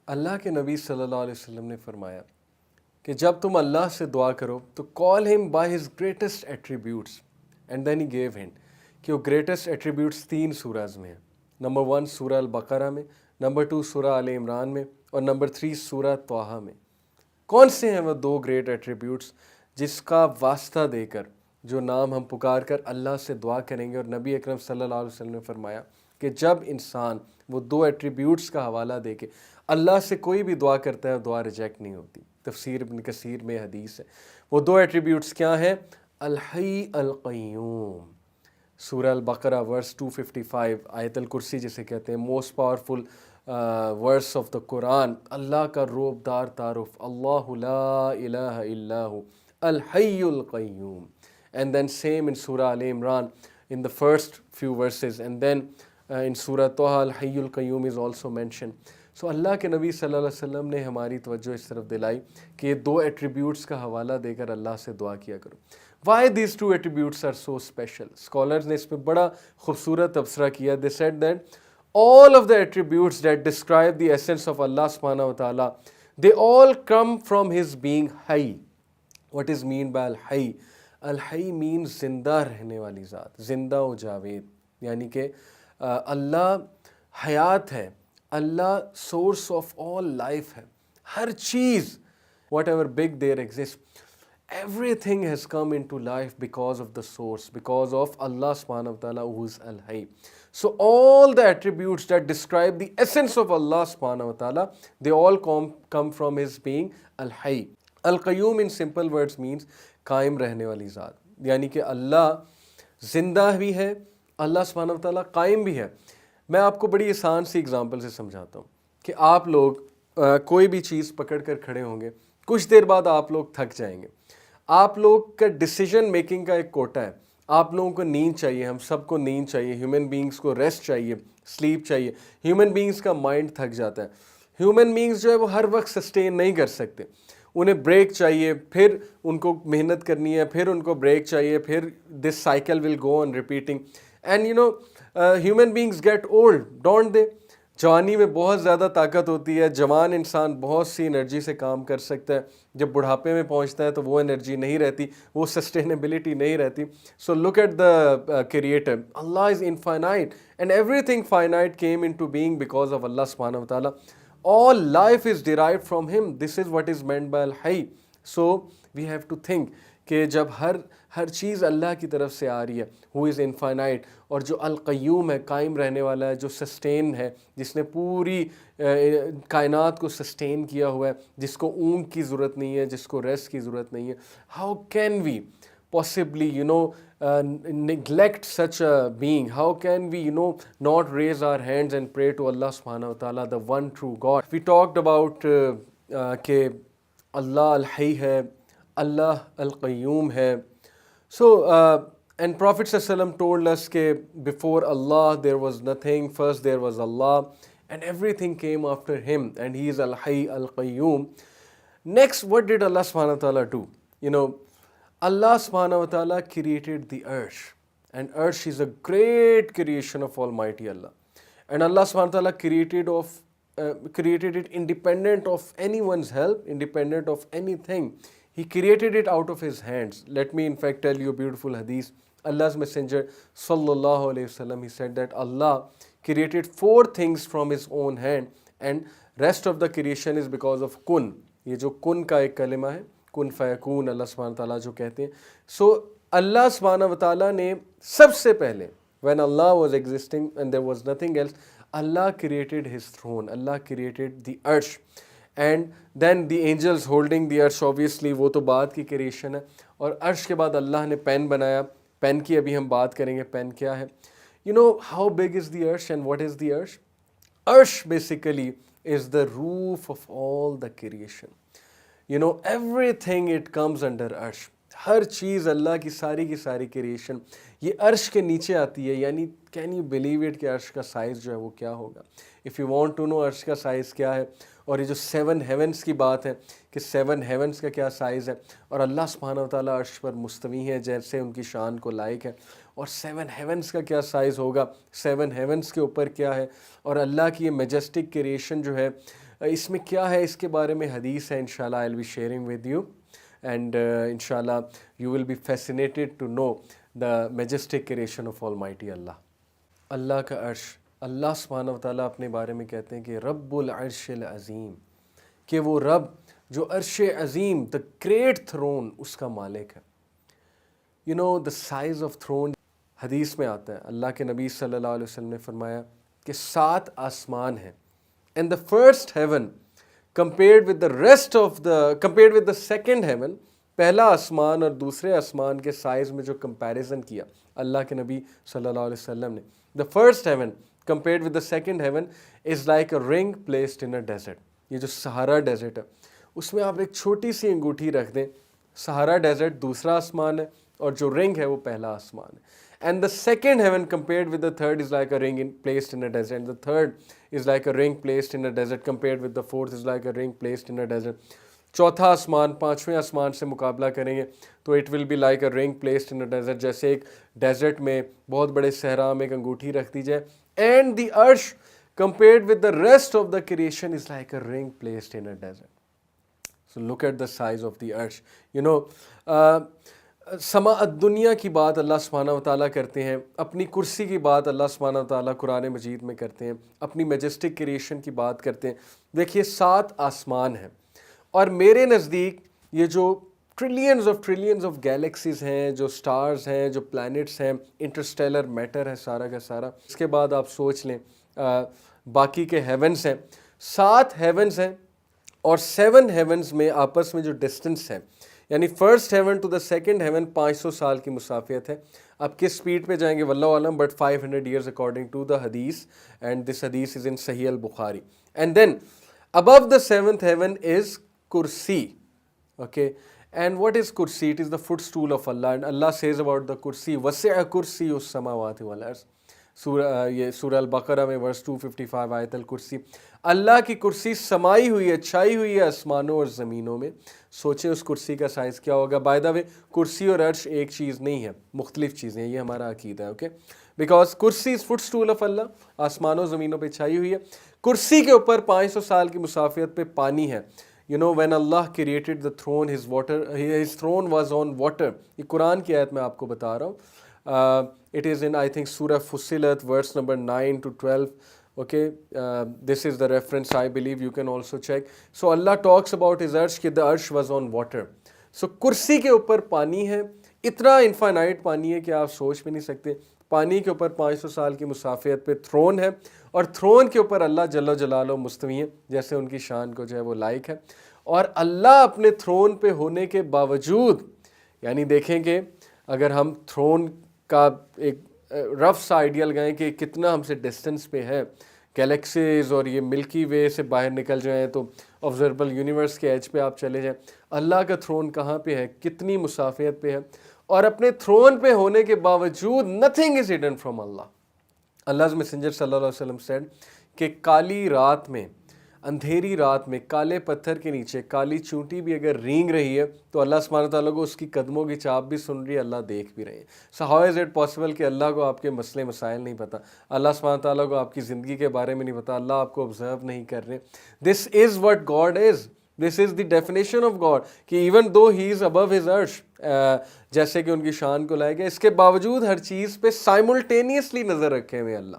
اللہ کے نبی صلی اللہ علیہ وسلم نے فرمایا کہ جب تم اللہ سے دعا کرو تو call him by his greatest attributes, and then he give hint کہ وہ گریٹسٹ ایٹریبیوٹس 3 سوراز میں ہیں۔ نمبر 1 سورہ البقرہ میں، نمبر 2 سورہ آل عمران میں، اور نمبر 3 سورہ طٰہٰ میں۔ کون سے ہیں وہ 2 گریٹ ایٹریبیوٹس جس کا واسطہ دے کر، جو نام ہم پکار کر اللہ سے دعا کریں گے؟ اور نبی اکرم صلی اللہ علیہ وسلم نے فرمایا کہ جب انسان وہ 2 ایٹریبیوٹس کا حوالہ دے کے اللہ سے کوئی بھی دعا کرتا ہے، دعا ریجیکٹ نہیں ہوتی۔ تفسیر ابن کثیر میں حدیث ہے۔ وہ 2 ایٹریبیوٹس کیا ہیں؟ الحی القیوم، سورہ البقرہ ورس 255، آیت الکرسی جسے کہتے ہیں، most powerful verse of the Quran, Allah کا روب دار تعارف، اللہ لا الہ الا ہو الحی القیوم. And then same in Surah Al Imran in the first few verses, and then in Surah Taha Al-Hayy Al-Qayyum is also mentioned. So اللہ کے نبی صلی اللہ علیہ وسلم نے ہماری توجہ اس طرف دلائی کہ یہ 2 ایٹریبیوٹس کا حوالہ دے کر اللہ سے دعا کیا کرو۔ Why these 2 attributes are so special? Scholars نے اس پہ بڑا خوبصورت تبصرہ کیا۔ They said that all of the attributes that describe the essence of Allah subhanahu wa ta'ala, they all come from his being Hayy. What is mean by Al-Hayy? Al-Hayy means زندہ رہنے والی ذات، زندہ و جاوید، یعنی کہ اللہ حیات ہے، اللہ سورس آف آل لائف ہے۔ ہر چیز whatever big there exists, everything has come into life because of the source, because of Allah subhanahu wa ta'ala who is Al-Hayy. So all the attributes that describe the essence of Allah subhanahu wa ta'ala, they all come from his being Al-Hayy. Al-Qayyum in simple words means قائم رہنے والی ذات، یعنی کہ اللہ زندہ بھی ہے، اللہ سبحانہ و تعالیٰ قائم بھی ہے۔ میں آپ کو بڑی آسان سی اگزامپل سے سمجھاتا ہوں کہ آپ لوگ کوئی بھی چیز پکڑ کر کھڑے ہوں گے، کچھ دیر بعد آپ لوگ تھک جائیں گے۔ آپ لوگ کا ڈیسیجن میکنگ کا ایک کوٹا ہے، آپ لوگوں کو نیند چاہیے، ہم سب کو نیند چاہیے، ہیومن بینگز کو ریسٹ چاہیے، سلیپ چاہیے۔ ہیومن بینگز کا مائنڈ تھک جاتا ہے، ہیومن بینگز جو ہے وہ ہر وقت سسٹین نہیں کر سکتے، انہیں بریک چاہیے، پھر ان کو محنت کرنی ہے، پھر ان کو بریک چاہیے، پھر this cycle will go on repeating. And you know human beings get old don't they? جوانی میں بہت زیادہ طاقت ہوتی ہے، جوان انسان بہت سی انرجی سے کام کر سکتا ہے، جب بڑھاپے میں پہنچتا ہے تو وہ انرجی نہیں رہتی، وہ سسٹینیبلٹی نہیں رہتی. So look at the creator, Allah is infinite and everything finite came into being because of Allah سبحانہ و تعالیٰ. All life is derived from him. This is what is meant by Al-Hayy. So we have to think کہ جب ہر چیز اللہ کی طرف سے آ رہی ہے، who is infinite، اور جو القیوم ہے، قائم رہنے والا ہے، جو سسٹین ہے، جس نے پوری کائنات کو سسٹین کیا ہوا ہے، جس کو اونگ کی ضرورت نہیں ہے، جس کو ریسٹ کی ضرورت نہیں ہے. How can we possibly neglect such a being? How can we not raise our hands and pray to Allah subhanahu wa ta'ala, the one true God? We talked about کہ اللہ الحی ہے، اللہ القیوم ہے. So and Prophet sallallahu alaihi wasallam told us کہ before Allah there was nothing, first there was Allah and everything came after him, and he is al-Hayy al-Qayyum. Next, what did Allah subhanahu wa ta'ala do? Allah subhanahu wa ta'ala created the earth, and earth is a great creation of Almighty Allah. And Allah subhanahu wa ta'ala created it independent of anyone's help, independent of anything. He created it out of his hands. Let me in fact tell you a beautiful hadith. Allah's messenger sallallahu alayhi wasallam, he said that Allah created 4 things from his own hand, and rest of the creation is because of kun. یہ جو کن کا ایک کلمہ ہے، کن فیکون، اللہ سبحانہ وتعالیٰ جو کہتے ہیں. سو اللہ سبحانہ وتعالیٰ نے سب سے پہلے when Allah was existing and there was nothing else, Allah created his throne, Allah created the earth, and then the angels holding the earth, obviously وہ تو بعد کی کریشن ہے. اور عرش کے بعد اللہ نے پین بنایا. پین کی ابھی ہم بات کریں گے، پین کیا ہے. how big is the earth and what is the earth? Earth basically is the roof of all the creation. Everything it comes under عرش. ہر چیز اللہ کی ساری کریشن یہ عرش کے نیچے آتی ہے. یعنی کین یو بلیو اٹ کہ عرش کا سائز جو ہے وہ کیا ہوگا؟ If you want to know عرش کا سائز کیا ہے، اور یہ جو 7 ہیونس کی بات ہے کہ 7 ہیونس کا کیا سائز ہے، اور اللہ سبحانہ و تعالیٰ عرش پر مستوی ہے جیسے ان کی شان کو لائق ہے، اور 7 ہیونس کا کیا سائز ہوگا، 7 ہیونس کے اوپر کیا ہے، اور اللہ کی یہ میجسٹک کریشن جو ہے اس میں کیا ہے اس کے بارے میں حدیث ہے انشاءاللہ I'll be sharing with you and inshallah you will be fascinated to know the majestic creation of Almighty Allah. اللہ کا عرش، اللہ سبحانہ و تعالیٰ اپنے بارے میں کہتے ہیں کہ رب العرش العظیم، کہ وہ رب جو عرش عظیم the great throne اس کا مالک ہے. You know the size of throne، حدیث میں آتا ہے اللہ کے نبی صلی اللہ علیہ وسلم نے فرمایا کہ 7 آسمان ہیں and the first heaven compared with the second heaven، پہلا آسمان اور دوسرے آسمان کے سائز میں جو کمپیریزن کیا اللہ کے نبی صلی اللہ علیہ وسلم نے، the first heaven compared with the second heaven is like a ring placed in a desert. یہ جو سہارا ڈیزرٹ ہے اس میں آپ ایک چھوٹی سی انگوٹھی رکھ دیں، سہارا ڈیزرٹ دوسرا آسمان ہے اور جو رنگ ہے وہ پہلا آسمان ہے. And the second heaven compared with the third is like a ring placed in a desert. And the third is like a ring placed in a desert compared with the fourth is like a ring placed in a desert. چوتھا آسمان پانچویں آسمان سے مقابلہ کریں گے تو it will be like a ring placed in a desert, جیسے ایک ڈیزرٹ میں بہت بڑے صحرا میں ایک انگوٹھی رکھ دی جائے. اینڈ دی عرش compared with the rest of the creation is like a ring placed in a desert. So look at the size of the arsh. You know, سماء الدنیا کی بات اللہ سبحانہ و تعالیٰ کرتے ہیں، اپنی کرسی کی بات اللہ سبحانہ و تعالیٰ قرآن مجید میں کرتے ہیں، اپنی میجسٹک کریشن کی بات کرتے ہیں. دیکھیے 7 آسمان ہیں اور میرے نزدیک یہ جو ٹریلینز آف گیلیکسیز ہیں، جو سٹارز ہیں، جو پلانٹس ہیں، انٹرسٹیلر میٹر ہے سارا کا سارا. اس کے بعد آپ سوچ لیں باقی کے ہیونز ہیں، 7 ہیونز ہیں اور 7 ہیونز میں آپس میں جو ڈسٹنس ہے، یعنی first heaven to the second heaven 500 سال کی مسافت ہے. اب کس سپیڈ پہ جائیں گے واللہ عالم، but 500 years according to the hadith, and this hadith is in Sahih al-Bukhari. And then above the 7th heaven is kursi. Okay, and what is kursi? It is the footstool of Allah, and Allah says about the kursi wasi'a kursiyyu as-samawati wal ard. یہ سورہ البقرہ میں ورس 255 آیت الکرسی. اللہ کی کرسی سمائی ہوئی ہے، چھائی ہوئی ہے آسمانوں اور زمینوں میں. سوچیں اس کرسی کا سائز کیا ہوگا. بائی دا وے کرسی اور عرش ایک چیز نہیں ہے، مختلف چیزیں ہیں، یہ ہمارا عقیدہ ہے. اوکے، بیکاز کرسی از فٹ اسٹول آف اللہ، آسمانوں زمینوں پہ چھائی ہوئی ہے. کرسی کے اوپر 500 سال کی مسافت پہ پانی ہے. You know, when Allah created the throne, his throne was on water. یہ قرآن کی آیت میں آپ کو بتا رہا ہوں. It is in, I think, Surah Fussilat, verse number 9 to 12. Okay, this is the reference, I believe. You can also check. So Allah talks about his arsh, کہ the arsh was on water. So کرسی کے اوپر پانی ہے، اتنا infinite پانی ہے کہ آپ سوچ بھی نہیں سکتے. پانی کے اوپر 500 سال کی مسافت پہ تھرون ہے اور تھرون کے اوپر اللہ جل جلالہ مستوی ہیں، جیسے ان کی شان کو جو ہے وہ لائق ہے. اور اللہ اپنے تھرون پہ ہونے کے باوجود، یعنی دیکھیں کہ اگر ہم تھرون کا ایک رف سا آئیڈیا لگائیں کہ کتنا ہم سے ڈسٹنس پہ ہے، گیلیکسیز اور یہ ملکی وے سے باہر نکل جائیں تو آبزرویبل یونیورس کے ایج پہ آپ چلے جائیں، اللہ کا تھرون کہاں پہ ہے، کتنی مسافت پہ ہے. اور اپنے تھرون پہ ہونے کے باوجود nothing is hidden from Allah. Allah's messenger صلی اللہ علیہ وسلم said کہ کالی رات میں، اندھیری رات میں، کالے پتھر کے نیچے کالی چونٹی بھی اگر رینگ رہی ہے تو اللہ سبحانہ تعالیٰ کو اس کی قدموں کی چاپ بھی سن رہی ہے، اللہ دیکھ بھی رہے ہیں. So how is it possible کہ اللہ کو آپ کے مسئلے مسائل نہیں پتہ، اللہ سبحانہ تعالیٰ کو آپ کی زندگی کے بارے میں نہیں پتہ، اللہ آپ کو آبزرو نہیں کر رہے. This is what God is. This is the definition of God کہ even though he is above his arsh، جیسے کہ ان کی شان کو لائے گا، اس کے باوجود ہر چیز پہ سائملٹینیسلی نظر رکھے ہوئے اللہ.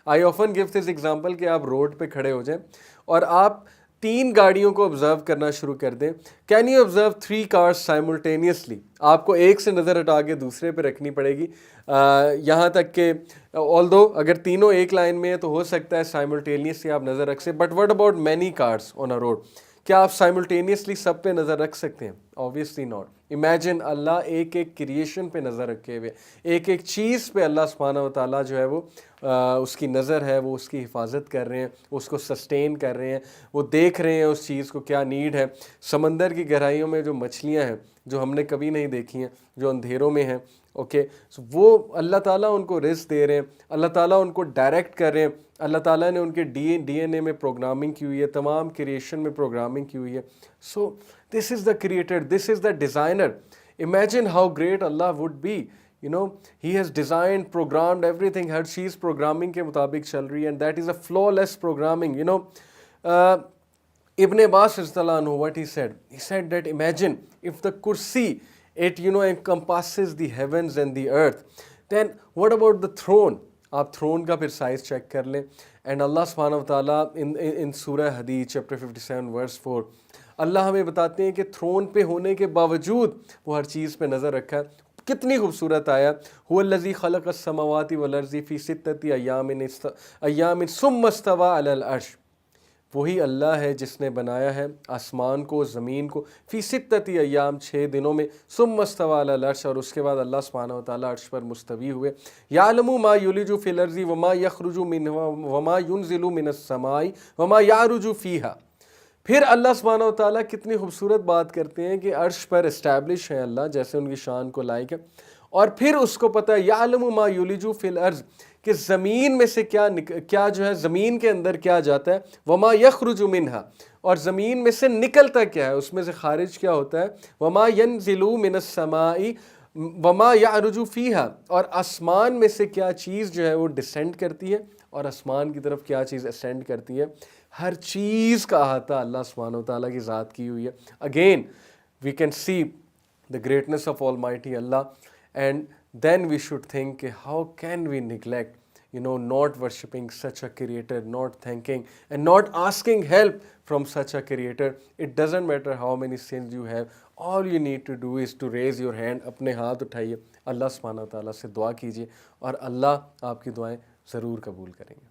I often give this example کہ آپ روڈ پہ کھڑے ہو جائیں اور آپ 3 گاڑیوں کو آبزرو کرنا شروع کر دیں. Can you observe 3 cars simultaneously؟ آپ کو ایک سے نظر ہٹا کے دوسرے پہ رکھنی پڑے گی، یہاں تک کہ although اگر تینوں ایک لائن میں ہے تو ہو سکتا ہے سائملٹینیسلی آپ نظر رکھ سکیں. But what about many cars on a road؟ کیا آپ سائملٹینیسلی سب پہ نظر رکھ سکتے ہیں؟ obviously not. امیجن اللہ ایک ایک کریشن پہ نظر رکھے ہوئے، ایک ایک چیز پہ اللہ سبحانہ و تعالیٰ جو ہے وہ اس کی نظر ہے، وہ اس کی حفاظت کر رہے ہیں، اس کو سسٹین کر رہے ہیں، وہ دیکھ رہے ہیں اس چیز کو کیا نیڈ ہے. سمندر کی گہرائیوں میں جو مچھلیاں ہیں جو ہم نے کبھی نہیں دیکھی ہیں، جو اندھیروں میں ہیں، اوکے، وہ اللہ تعالیٰ ان کو رزق دے رہے ہیں، اللہ تعالیٰ ان کو ڈائریکٹ کر رہے ہیں. اللہ تعالیٰ نے ان کے ڈی این اے میں پروگرامنگ کی ہوئی ہے، تمام کریشن میں پروگرامنگ کی ہوئی ہے. So this is the creator, this is the designer. Imagine how great Allah would be. You know, he has designed, programmed everything. ہر چیز پروگرامنگ کے مطابق چل رہی ہے, and that is a flawless programming. You know, Ibn Abbas radhiyallahu anhu, what he said that imagine if the kursi, it encompasses the heavens and the earth, then what about the throne? آپ thrown کا پھر size check کر لیں. And اللہ سبحانہ و تعالیٰ ان سورہ حدید chapter 57 ورس 4 اللہ ہمیں بتاتے ہیں کہ تھرون پہ ہونے کے باوجود وہ ہر چیز پہ نظر رکھا ہے. کتنی خوبصورت آیا, هو الذی خلق السماوات والارض فی ستۃ ایام ثم استوی علی العرش. وہی اللہ ہے جس نے بنایا ہے آسمان کو, زمین کو, فی ستۃ ایام 6 دنوں میں, ثم استوی علی العرش, اور اس کے بعد اللہ سبحانہ و تعالیٰ عرش پر مستوی ہوئے. یعلم ما یلج فی الارض وما یخرج منها وما ینزل من السماء وما یعرج فیہا. پھر اللہ سبحانہ و تعالیٰ کتنی خوبصورت بات کرتے ہیں کہ عرش پر اسٹیبلش ہے اللہ, جیسے ان کی شان کو لائق ہے. اور پھر اس کو پتہ ہے یعلم ما یلج فی الارض, کہ زمین میں سے کیا جو ہے زمین کے اندر کیا جاتا ہے, وما یخرج منہا, اور زمین میں سے نکلتا کیا ہے, اس میں سے خارج کیا ہوتا ہے, وما ینزل من السماء وما یعرج فیہا, اور آسمان میں سے کیا چیز جو ہے وہ ڈسینڈ کرتی ہے اور آسمان کی طرف کیا چیز اسینڈ کرتی ہے. ہر چیز کا احاطہ اللہ سبحانہ و تعالیٰ کی ذات کی ہوئی ہے. Again we can see the greatness of Almighty Allah, and then we should think کہ how can we neglect not worshipping such a creator, not thanking and not asking help from such a creator. It doesn't matter how many sins you have, all you need to do is to raise your hand, اپنے ہاتھ اٹھائیے, اللہ سبحانہ تعالیٰ سے دعا کیجیے, اور اللہ آپ کی دعائیں ضرور قبول کریں گے.